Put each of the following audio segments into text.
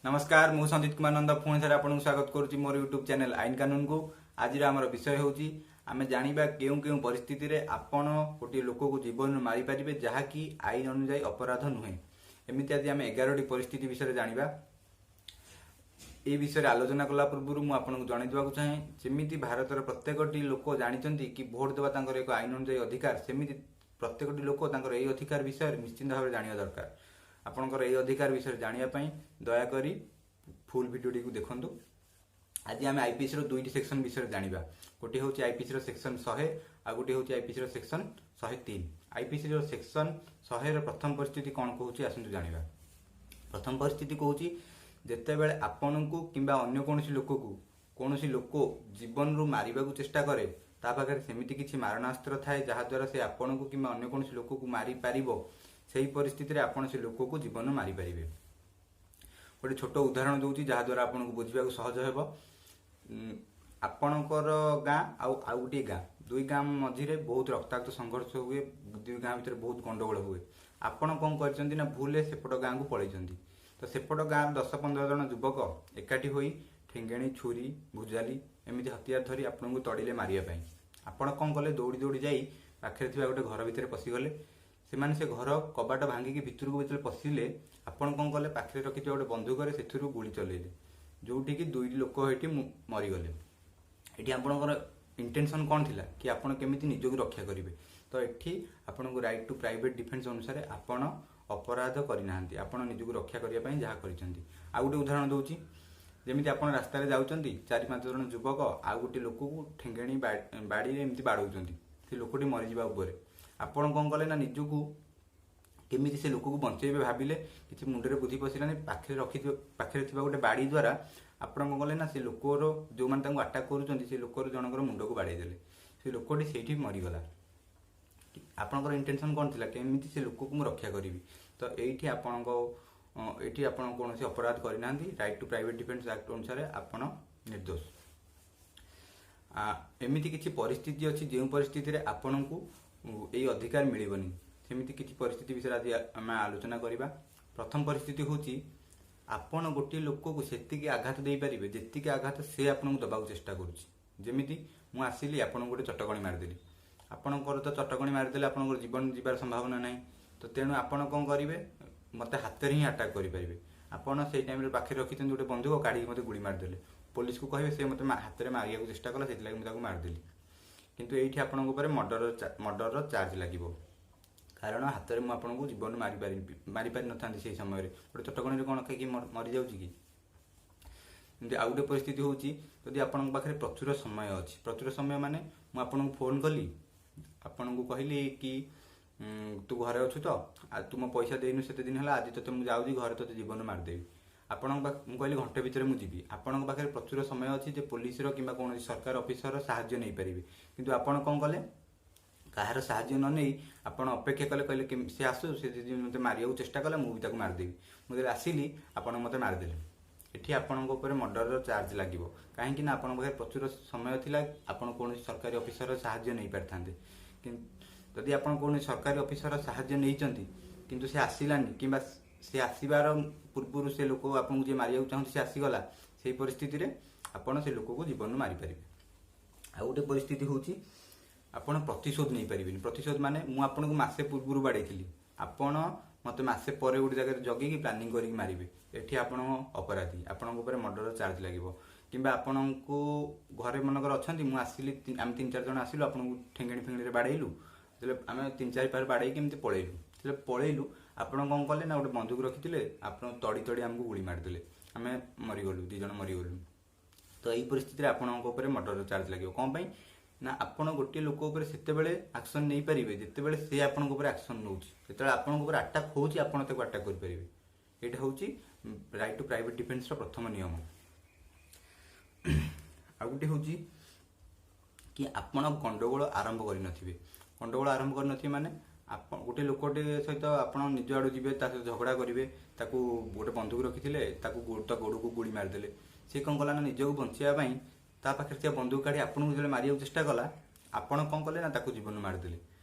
नमस्कार मु संदीप कुमार नंद पुणी थे आपको स्वागत करुच्ची मोर यूट्यूब चैनल आईन कानून को। आज आम विषय हूँ आम जाना केउं केउं परिस्थिति रे आपण गोटे लोक को जीवन मारी पारे जहाँकि आईन अनुजाई अपराध नुहे। एमती आज आम 11टी परिस्थिति विषय जाना ये विषय आलोचना कला पूर्व मुझे जन देवाक चाहे जमी भारतर प्रत्येकटी लोक जानते कि भोट देवा एक आईन अनुजाई अधिकार सेमि प्रत्येकटी लोक अधिकार विषय निश्चित भाव जाना दरकार। आपणकर ये अधिकार विषय जानापी दयाकोरी फुल भिडियोटी को देखु। आज आम आईपीसी दुईटी सेक्शन विषय जाना। गोटे हूँ आईपीसी सेक्शन 100 आ गोटे हूँ आईपीसी सेक्शन 103। आईपीसी सेक्शन 100 प्रथम परिस्थिति कौन कहूँ आसतु जाना। प्रथम परिस्थिति कहूँ जितेबले आपण को किंबा अन्य कौन लोक को कौन लोक जीवन रू मारिबा को चेष्टा करे ता पाखे सेमिति किछि मारणास्त्र थाए जहाद्वारा से आपण को किंबा अन्य कौन लोक को मारी पारिबो। से परिस्थिति रे आपण से लोक को जीवन मारी पारिबे। गोटे छोट उदाहरण दूची जहाद्वारा आपन को बुझिबा सहज हेबो। आपणकर गाँ आउ गोटे गाँ दुई गाँ मझिरे बहुत रक्ताक्त संघर्ष हुए। दुई गाँ भितर बहुत गंडगोल हुए। आपण कौन करछन्ती ना भूले सेपट गाँ को पळैछन्ती। तो सेपट गाँ 10-15 जन युवक एकाठी होई ठेंगेणी छुरी भुजाली एमती हथियार धरी आपन को तड़िले मारिया पई। आपण कौन कले दौड़ी दौड़ी जाई पाखरे थिबा गोटे घर भितर पसिगले। सेमाने से घर कबाट भांगिकी भितर को जेतले पसिले आपण कौन कले पाखरे रखिथिबा गोटे बंदूक रे सेथुरु गुली चलेइले जोठी कि दुई लोक हेठी मरीगले। एठी आपणकर इंटेंशन कौन थिला कि आपण केमिति निजको रक्षा करिवे। तो एठी आपण को राइट टू प्राइवेट डिफेन्स अनुसार आपण अपराध करिनाहांती। आपण निजको रक्षा करिया पई जहा करिसंती। आ गोटे उदाहरण दउची जेमिति आपण रास्ता रे जाउचंती 4-5 जन युवक आ गोटे लोक को ठेंगेणी बाड़ी रे एमिति बाडौचंती। से लोकटी मरी जिबा उपरे आपण कौन कले ना निजको केमिति से लोक को बंचेबे भाविले किछि मुंडरे बुद्धि पसिलानी पाखरे थिबा गोटे बाड़ी द्वारा आपण कौन कले ना से लोकर जो माने तांको अटैक करूचंती से लोकर जनकर मुंड को बाड़े देले। से लोकटी सेठी मरीगला। आपणकर इंटेंशन कौन थिला केमिति से लोक को मु रक्षा करिवि। तो एठी आपण कोनोसी अपराध करिनांती। Right to private defence act अनुसार आपण निर्दोष। एमिति किछि परिस्थिति अछि जे परिस्थिति रे आपण को यही अधिकार मिलबनी सेमिति किछि परिस्थिति विषय आज आम आलोचना करिबा। प्रथम परिस्थिति होची आपण गोटे लोक को सेतिकी आघात देई परिबे जेतिकी आघात से आपन को दबाक चेष्टा करूची। जेमिति मु आसिली आपण गोटे चटकणी मारदेली आपणकर तो चटकणी मारदेले आपणकर जीवन जीवार संभावना नाही। तो तेणु आपण कोन करिवे मते हाथ रे ही अटैक करि परिबे। आपण सेई टाइम रे पाखे रखितन गोटे बंदूक काढी मते गुली मारदेले पुलिस को कहिवे से मते हाथ रे मारिया को चेष्टा कला सेति लागि मु ताको मारदेली। किंतु एठी आपन ऊपर मर्डर चार्ज लागिबो कारण हाथ में आपन को जीवन मारी पारि नथांती। से समय रे गोटे चटकणी कौन कहीं मरी जाउची कि आ गोटे परिस्थिति होची जदि आपन पाखरे प्रचुर समय अछि। प्रचुर समय माने मु आपन को फोन कली आपन को कहली कि तू घरे अछु तो आ तुम पैसा देइनु सेते दिन हला आज तो मु जाउजी घरे तो जीवन मार देबी। आपण मु कहली घंटे भितर मु जीवी। आपण पाखे प्रचुर समय अच्छी जे पुलिस किंबा कौन सरकार ऑफिसर साहाय्य नहीं पारे। किंतु आपण कौन कले कहार साहाय्य न नहीं आपण अपेक्षा कले कहले से आसु से मते मारिया चेष्टा कला मु भी ताको मारदेवी। मुझे आसिली आपण मते मारदेले। एठी आपण मर्डर चार्ज लागिबो काहेकि ना आपण पाखे प्रचुर समय थिला आपण कौन सरकारी ऑफिसर साहाय्य नहीं पारथांते। जदि आपण कौन सरकारी ऑफिसर साहाय्य नहीं चंती किंतु से आसिलानी किंबा से आसबार पूर्व से लोक आपन जे मारिया चाहते से आसीगला से परिस्थिति रे आपण से लोक को जीवन मारी पारे। आ गोटे परिस्थिति होची आपण प्रतिशोध नहीं पारिबेनी। प्रतिशोध माने मु आपन को मासे पूर्व बाड़ेइथिली आपण मते मासे परे गोटे जगह जगी की प्लानिंग करी मारिबे। एठी आपण अपराधी आपण ऊपर मर्डर चार्ज लागिबो। किंबा आपण को घरे मनकर अछंती मु आसिली आम 3-4 जन आसिलु आपण को ठेंगणी फेंगणी रे बाड़ेइलु तले आमे 3-4 पार बाड़ेइ केमते पळेइलु तले पळेइलु आपण कौन कले ना गोटे बंदूक रखिथिले आपण तड़ी तड़ी आमको गुली मारदेले आमे मरीगलु 2 जन मरीगलु। तो यही परिस्थिति रे आपण ऊपर मर्डर चार्ज लागियो कौन पई ना आपण गोटे लोक ऊपर सेते बेले एक्शन नहीं पारिबे जेते बेले से आपण ऊपर एक्शन नउची जेते आपण ऊपर अटैक होउची आपण ताको अटैक करि परिबे। एटा होउची राइट टू प्राइवेट डिफेन्स रो प्रथम नियम। आ गोटे होउची कि आपण गंडगोल आरंभ करि नथिबे। गंडगोल आरंभ करि नथिबे माने आप गोटे लोकटे सहित आप निज आड़ जी सहित झगड़ा करेंगे ताकू गोटे बंदूक रखिथिले ताकू गोड़ को गुड़ी मारदेले सी कौन कला ना निज को बचाई ता पाखे बंदूक काढ़ी आपन को जो मारिया चेष्टा कला आपण कौन कले ना ताकू जीवन मारदेले।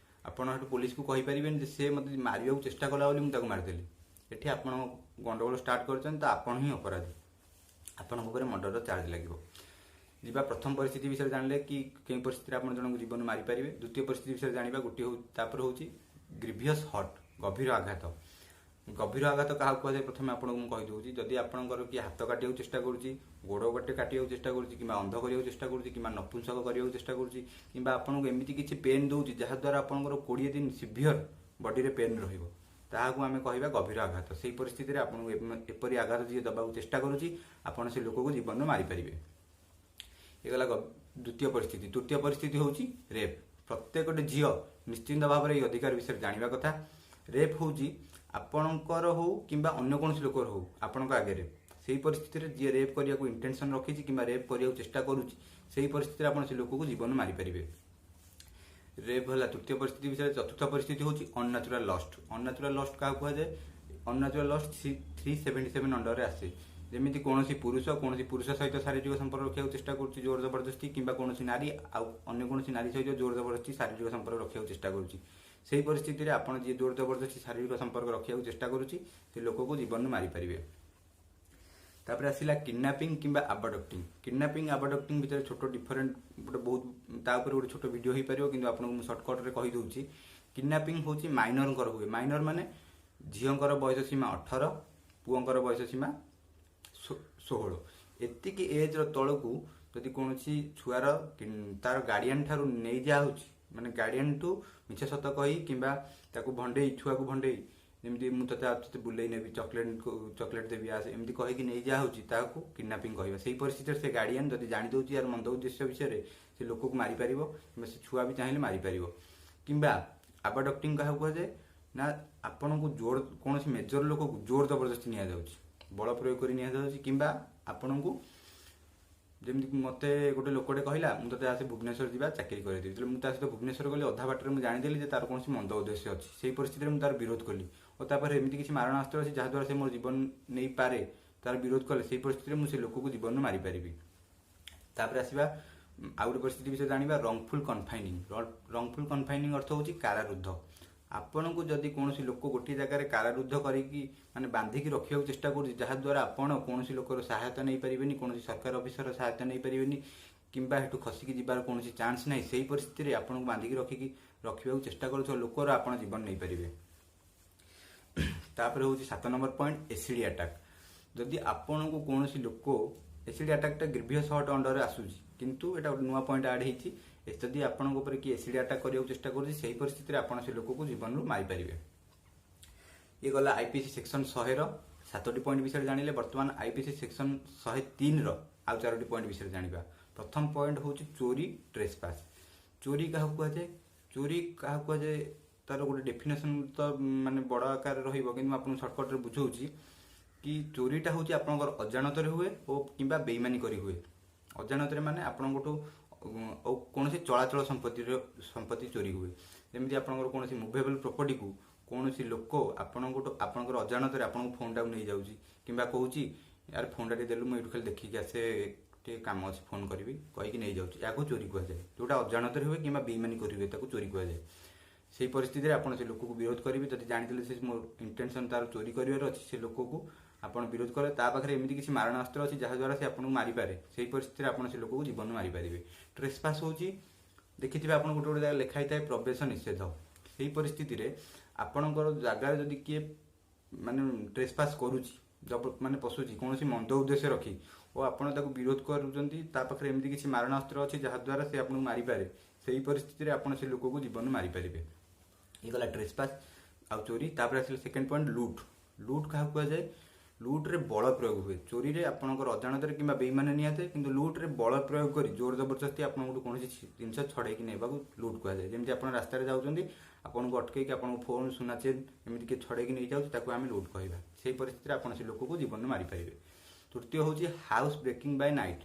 आपण पुलिस को कही पारे से मत मारिया चेष्टा कला बोली मुझे मारदेली ଏଠି ଆପଣ ଗଣ୍ଡଗୋଳ ଷ୍ଟାର୍ଟ କରିଛନ୍ତି ତ ଆପଣ ହିଁ ଅପରାଧୀ, ଆପଣଙ୍କ ଉପରେ ମର୍ଡରର ଚାର୍ଜ ଲାଗିବ। ଯିବା ପ୍ରଥମ ପରିସ୍ଥିତି ବିଷୟରେ ଜାଣିଲେ କି କେଉଁ ପରିସ୍ଥିତିରେ ଆପଣ ଜଣଙ୍କୁ ଜୀବନ ମାରିପାରିବେ। ଦ୍ୱିତୀୟ ପରିସ୍ଥିତି ବିଷୟରେ ଜାଣିବା। ଗୋଟିଏ ତାପରେ ହେଉଛି ଗ୍ରିଭିୟସ୍ ହର୍ଟ, ଗଭୀର ଆଘାତ। ଗଭୀର ଆଘାତ କାହାକୁ କୁହାଯାଏ ପ୍ରଥମେ ଆପଣଙ୍କୁ ମୁଁ କହିଦେଉଛି। ଯଦି ଆପଣଙ୍କର କିଏ ହାତ କାଟିବାକୁ ଚେଷ୍ଟା କରୁଛି, ଗୋଡ଼ ଗୋଟେ କାଟିବାକୁ ଚେଷ୍ଟା କରୁଛି, କିମ୍ବା ଅନ୍ଧ କରିବାକୁ ଚେଷ୍ଟା କରୁଛି, କିମ୍ବା ନପୁଂସକ କରିବାକୁ ଚେଷ୍ଟା କରୁଛି, କିମ୍ବା ଆପଣଙ୍କୁ ଏମିତି କିଛି ପେନ୍ ଦେଉଛି ଯାହାଦ୍ୱାରା ଆପଣଙ୍କର 20 ଦିନ ସିଭିୟର ବଡ଼ିରେ ପେନ୍ ରହିବ, ତାହାକୁ ଆମେ କହିବା ଗଭୀର ଆଘାତ। ସେହି ପରିସ୍ଥିତିରେ ଆପଣଙ୍କୁ ଏପରି ଆଘାତ ଯିଏ ଦେବାକୁ ଚେଷ୍ଟା କରୁଛି, ଆପଣ ସେ ଲୋକକୁ ଜୀବନରୁ ମାରିପାରିବେ। ଏଗଲା ଦ୍ୱିତୀୟ ପରିସ୍ଥିତି। ତୃତୀୟ ପରିସ୍ଥିତି ହେଉଛି ରେପ୍। ପ୍ରତ୍ୟେକଟି ଝିଅ ନିଶ୍ଚିନ୍ତ ଭାବରେ ଏହି ଅଧିକାର ବିଷୟରେ ଜାଣିବା କଥା। ରେପ୍ ହେଉଛି ଆପଣଙ୍କର ହେଉ କିମ୍ବା ଅନ୍ୟ କୌଣସି ଲୋକର ହେଉ ଆପଣଙ୍କ ଆଗରେ, ସେହି ପରିସ୍ଥିତିରେ ଯିଏ ରେପ୍ କରିବାକୁ ଇଣ୍ଟେନସନ୍ ରଖିଛି କିମ୍ବା ରେପ୍ କରିବାକୁ ଚେଷ୍ଟା କରୁଛି, ସେହି ପରିସ୍ଥିତିରେ ଆପଣ ସେ ଲୋକକୁ ଜୀବନ ମାରିପାରିବେ। ରେପ୍ ହେଲା ତୃତୀୟ ପରିସ୍ଥିତି ବିଷୟରେ। ଚତୁର୍ଥ ପରିସ୍ଥିତି ହେଉଛି ଅନ୍‌ନ୍ୟାଚୁରାଲ ଲଷ୍ଟ। ଅନ୍‌ନ୍ୟାଚୁରାଲ ଲଷ୍ଟ କାହାକୁ କୁହାଯାଏ? ଅନ୍‌ନ୍ୟାଚୁରାଲ ଲଷ୍ଟ 377 ଅଣ୍ଡରରେ ଆସେ। ଯେମିତି କୌଣସି ପୁରୁଷ ସହିତ ଶାରୀରିକ ସମ୍ପର୍କ ରଖିବାକୁ ଚେଷ୍ଟା କରୁଛି ଜୋର ଜବରଦସ୍ତି, କିମ୍ବା କୌଣସି ନାରୀ ଆଉ ଅନ୍ୟ କୌଣସି ନାରୀ ସହିତ ଜୋର ଜବରଦସ୍ତି ଶାରୀରିକ ସମ୍ପର୍କ ରଖିବାକୁ ଚେଷ୍ଟା କରୁଛି, ସେହି ପରିସ୍ଥିତିରେ ଆପଣ ଯିଏ ଜୋର ଜବରଦସ୍ତି ଶାରୀରିକ ସମ୍ପର୍କ ରଖିବାକୁ ଚେଷ୍ଟା କରୁଛି, ସେ ଲୋକକୁ ଜୀବନରୁ ମାରିପାରିବେ। ତାପରେ ଆସିଲା କିଡନାପିଂ କିମ୍ବା ଆବଡକ୍ଟିଂ। କିଡନାପିଂ ଆବଡକ୍ଟିଂ ଭିତରେ ଛୋଟ ଡିଫରେଣ୍ଟ ବହୁତ, ତା ଉପରେ ଗୋଟେ ଛୋଟ ଭିଡ଼ିଓ ହେଇପାରିବ, କିନ୍ତୁ ଆପଣଙ୍କୁ ମୁଁ ସର୍ଟକଟ୍ରେ କହିଦେଉଛି। କିଡନାପିଂ ହେଉଛି ମାଇନରଙ୍କର ହୁଏ। ମାଇନର ମାନେ ଝିଅଙ୍କର ବୟସ ସୀମା 18, ପୁଅଙ୍କର ବୟସ ସୀମା 16। ଏତିକି ଏଜ୍ର ତଳକୁ ଯଦି କୌଣସି ଛୁଆର ତାର ଗାର୍ଡ଼ିଆନ୍ ଠାରୁ ନେଇଯାଉଛି, ମାନେ ଗାର୍ଡ଼ିଆନ୍ଠୁ ମିଛ ସତ କହି କିମ୍ବା ତାକୁ ଭଣ୍ଡେଇ, ଛୁଆକୁ ଭଣ୍ଡେଇ, ଯେମିତି ମୁଁ ତତେ ବୁଲେଇ ନେବି, ଚକୋଲେଟ୍ ଦେବି, ଆସ, ଏମିତି କହିକି ନେଇଯାଆ ହେଉଛି, ତାହାକୁ କିଡନାପିଂ କହିବା। ସେହି ପରିସ୍ଥିତିରେ ସେ ଗାର୍ଡ଼ିଆନ୍ ଯଦି ଜାଣିଦେଉଛି ୟାର ମନ୍ଦ ଉଦ୍ଦେଶ୍ୟ ବିଷୟରେ, ସେ ଲୋକକୁ ମାରିପାରିବ, କିମ୍ବା ସେ ଛୁଆ ବି ଚାହିଁଲେ ମାରିପାରିବ। କିମ୍ବା ଆବଡକ୍ଟିଂ କାହାକୁ କୁହାଯାଏ? ନା ଆପଣଙ୍କୁ କୌଣସି ମେଜର ଲୋକକୁ ଜୋର ଜବରଦସ୍ତି ନିଆଯାଉଛି, ବଳ ପ୍ରୟୋଗ କରି ନିଆଯାଉଛି, କିମ୍ବା ଆପଣଙ୍କୁ ଯେମିତି ମୋତେ ଗୋଟେ ଲୋକଟେ କହିଲା, ମୁଁ ତତେ ଆସେ ଭୁବନେଶ୍ୱର ଯିବା, ଚାକିରି କରେଇଦେବି। ଯେତେବେଳେ ମୁଁ ତା ସହିତ ଭୁବନେଶ୍ୱର ଗଲି, ଅଧା ବାଟରେ ମୁଁ ଜାଣିଦେଲି ଯେ ତାର କୌଣସି ମନ୍ଦ ଉଦ୍ଦେଶ୍ୟ ଅଛି। ସେହି ପରିସ୍ଥିତିରେ ମୁଁ ତାର ବିରୋଧ କଲି, ଓ ତାପରେ ଏମିତି କିଛି ମାରଣାସ୍ତ୍ର ଅଛି ଯାହାଦ୍ୱାରା ସେ ମୋର ଜୀବନ ନେଇପାରେ, ତାର ବିରୋଧ କଲେ, ସେହି ପରିସ୍ଥିତିରେ ମୁଁ ସେ ଲୋକକୁ ଜୀବନରୁ ମାରିପାରିବି। ତାପରେ ଆସିବା ଆଉ ଗୋଟେ ପରିସ୍ଥିତି ବିଷୟରେ ଜାଣିବା, ରଙ୍ଗଫୁଲ୍ କନଫାଇନିଂ। ରଙ୍ଗଫୁଲ୍ କନଫାଇନିଂ ଅର୍ଥ ହେଉଛି କାରାରୁଦ୍ଧ। ଆପଣଙ୍କୁ ଯଦି କୌଣସି ଲୋକ ଗୋଟିଏ ଜାଗାରେ କାରାରୁଦ୍ଧ କରିକି, ମାନେ ବାନ୍ଧିକି ରଖିବାକୁ ଚେଷ୍ଟା କରୁଛି, ଯାହାଦ୍ୱାରା ଆପଣ କୌଣସି ଲୋକର ସହାୟତା ନେଇପାରିବେନି, କୌଣସି ସରକାର ଅଫିସର ସହାୟତା ନେଇପାରିବେନି, କିମ୍ବା ସେଠୁ ଖସିକି ଯିବାର କୌଣସି ଚାନ୍ସ ନାହିଁ, ସେହି ପରିସ୍ଥିତିରେ ଆପଣଙ୍କୁ ବାନ୍ଧିକି ରଖିବାକୁ ଚେଷ୍ଟା କରୁଥିବା ଲୋକର ଆପଣ ଜୀବନ ନେଇପାରିବେ। ତାପରେ ହେଉଛି 7 ନମ୍ବର ପଏଣ୍ଟ, ଏସିଡ୍ ଆଟାକ୍। ଯଦି ଆପଣଙ୍କୁ କୌଣସି ଲୋକ, ଏସିଡ୍ ଆଟାକ୍ଟା ଗ୍ରିଭିୟସ୍ ହର୍ଟ ଅଣ୍ଡରରେ ଆସୁଛି, କିନ୍ତୁ ଏଇଟା ଗୋଟେ ନୂଆ ପଏଣ୍ଟ ଆଡ୍ ହେଇଛି। ଯଦି ଆପଣଙ୍କ ଉପରେ କିଏ ଏସିଡ୍ ଆଟାକ୍ କରିବାକୁ ଚେଷ୍ଟା କରୁଛି, ସେହି ପରିସ୍ଥିତିରେ ଆପଣ ସେ ଲୋକକୁ ଜୀବନରୁ ମାରିପାରିବେ। ଇଏ ଗଲା ଆଇପିସି ସେକ୍ସନ 100ର 7ଟି ପଏଣ୍ଟ ବିଷୟରେ ଜାଣିଲେ। ବର୍ତ୍ତମାନ ଆଇପିସି ସେକ୍ସନ 103ର ଆଉ 4ଟି ପଏଣ୍ଟ ବିଷୟରେ ଜାଣିବା। ପ୍ରଥମ ପଏଣ୍ଟ ହେଉଛି ଚୋରି, ଟ୍ରେସପାସ୍। ଚୋରି କାହାକୁ କୁହାଯାଏ? ଚୋରି କାହାକୁ କୁହାଯାଏ ତାର ଗୋଟେ ଡେଫିନେସନ୍ ତ ମାନେ ବଡ଼ ଆକାରରେ ରହିବ, କିନ୍ତୁ ମୁଁ ଆପଣଙ୍କୁ ସର୍ଟକଟ୍ରେ ବୁଝାଉଛି କି ଚୋରିଟା ହେଉଛି ଆପଣଙ୍କର ଅଜାଣତରେ ହୁଏ ଓ କିମ୍ବା ବେଇମାନି କରି ହୁଏ। ଅଜାଣତରେ ମାନେ ଆପଣଙ୍କଠୁ କୌଣସି ଚଳାଚଳ ସମ୍ପତ୍ତି ଚୋରି ହୁଏ। ଯେମିତି ଆପଣଙ୍କର କୌଣସି ମୁଭେବଲ୍ ପ୍ରପର୍ଟିକୁ କୌଣସି ଲୋକ ଆପଣଙ୍କର ଅଜାଣତରେ ଆପଣଙ୍କ ଫୋନ୍ଟାକୁ ନେଇଯାଉଛି, କିମ୍ବା କହୁଛି ୟାର ଫୋନ୍ଟା ଟିକେ ଦେଲୁ, ମୁଁ ଏଇଠୁ ଖାଲି ଦେଖିକି ଆସେ, ଟିକେ କାମ ଅଛି, ଫୋନ୍ କରିବି, କହିକି ନେଇଯାଉଛି, ଏହାକୁ ଚୋରି କୁହାଯାଏ। ଯେଉଁଟା ଅଜାଣତରେ ହୁଏ କିମ୍ବା ବେଇମାନି କରି ହୁଏ, ତାକୁ ଚୋରି କୁହାଯାଏ। ସେହି ପରିସ୍ଥିତିରେ ଆପଣ ସେ ଲୋକକୁ ବିରୋଧ କରିବେ। ଯଦି ଜାଣିଥିଲେ ସେ ମୋ ଇଣ୍ଟେନସନ୍ ତାର ଚୋରି କରିବାର ଅଛି, ସେ ଲୋକକୁ ଆପଣ ବିରୋଧ କଲେ, ତା ପାଖରେ ଏମିତି କିଛି ମାରଣାସ୍ତ୍ର ଅଛି ଯାହାଦ୍ୱାରା ସେ ଆପଣଙ୍କୁ ମାରିପାରେ, ସେହି ପରିସ୍ଥିତିରେ ଆପଣ ସେ ଲୋକକୁ ଜୀବନ ମାରିପାରିବେ। ଟ୍ରେସପାସ୍ ହେଉଛି, ଦେଖିଥିବେ ଆପଣ ଗୋଟେ ଜାଗାରେ ଲେଖା ହେଇଥାଏ ପ୍ରବେଶ ନିଷେଧ। ସେହି ପରିସ୍ଥିତିରେ ଆପଣଙ୍କର ଜାଗାରେ ଯଦି କିଏ ମାନେ ଟ୍ରେସପାସ୍ କରୁଛି, ମାନେ ପଶୁଛି କୌଣସି ମନ୍ଦ ଉଦ୍ଦେଶ୍ୟ ରଖି, ଓ ଆପଣ ତାକୁ ବିରୋଧ କରୁଛନ୍ତି, ତା ପାଖରେ ଏମିତି କିଛି ମାରଣାସ୍ତ୍ର ଅଛି ଯାହାଦ୍ୱାରା ସେ ଆପଣଙ୍କୁ ମାରିପାରେ, ସେହି ପରିସ୍ଥିତିରେ ଆପଣ ସେ ଲୋକକୁ ଜୀବନ ମାରିପାରିବେ। ହେଇଗଲା ଟ୍ରେସପାସ୍ ଆଉ ଚୋରି। ତାପରେ ଆସିଲେ ସେକେଣ୍ଡ ପଏଣ୍ଟ, ଲୁଟ୍। ଲୁଟ୍ କାହାକୁ କୁହାଯାଏ? ଲୁଟ୍ରେ ବଳ ପ୍ରୟୋଗ ହୁଏ। ଚୋରିରେ ଆପଣଙ୍କର ଅଜାଣତରେ କିମ୍ବା ବେଇମାନେ ନିଆଯାଏ, କିନ୍ତୁ ଲୁଟ୍ରେ ବଳ ପ୍ରୟୋଗ କରି ଜୋର ଜବରଦସ୍ତି ଆପଣଙ୍କଠୁ କୌଣସି ଜିନିଷ ଛଡ଼େଇକି ନେବାକୁ ଲୁଟ୍ କୁହାଯାଏ। ଯେମିତି ଆପଣ ରାସ୍ତାରେ ଯାଉଛନ୍ତି, ଆପଣଙ୍କୁ ଅଟକେଇକି ଆପଣଙ୍କ ଫୋନ୍, ସୁନା ଚେନ୍ ଏମିତି କିଏ ଛଡ଼େଇକି ନେଇଯାଉଛି, ତାକୁ ଆମେ ଲୁଟ୍ କହିବା। ସେହି ପରିସ୍ଥିତିରେ ଆପଣ ସେ ଲୋକକୁ ଜୀବନରେ ମାରିପାରିବେ। ତୃତୀୟ ହେଉଛି ହାଉସ୍ ବ୍ରେକିଂ ବାଇ ନାଇଟ୍।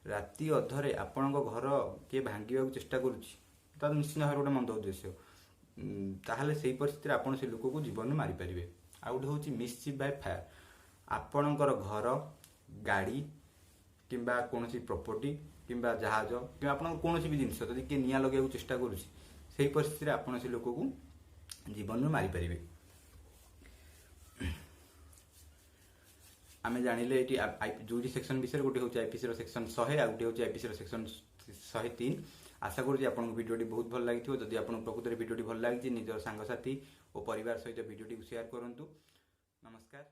ରାତି ଅଧରେ ଆପଣଙ୍କ ଘର କିଏ ଭାଙ୍ଗିବାକୁ ଚେଷ୍ଟା କରୁଛି, ତାର ନିଶ୍ଚିତ ଭାବରେ ଗୋଟେ ମନ୍ଦ ଉଦ୍ଦେଶ୍ୟ, ତାହେଲେ ସେହି ପରିସ୍ଥିତିରେ ଆପଣ ସେ ଲୋକକୁ ଜୀବନରୁ ମାରିପାରିବେ। ଆଉ ଗୋଟେ ହେଉଛି ମିସଚିଫ୍ ବାଇ ଫାୟାର। ଆପଣଙ୍କର ଘର, ଗାଡ଼ି କିମ୍ବା କୌଣସି ପ୍ରପର୍ଟି କିମ୍ବା ଜାହାଜ କିମ୍ବା ଆପଣଙ୍କର କୌଣସି ବି ଜିନିଷ ଯଦି କିଏ ନିଆଁ ଲଗାଇବାକୁ ଚେଷ୍ଟା କରୁଛି, ସେହି ପରିସ୍ଥିତିରେ ଆପଣ ସେ ଲୋକକୁ ଜୀବନରୁ ମାରିପାରିବେ। आमे जानिले एटी दुईटी सेक्शन विषय गोटे हूँ आईपीसी सेक्शन 100 आ गोटे हूँ आईपीसी सेक्शन 103। आशा करूँ आपको वीडियोटी बहुत भल लगी जदि आपको प्रकृत वीडियोटी भल लगी निजर सांगसाथी और परिवार सहित वीडियोटी शेयर करूँ। नमस्कार।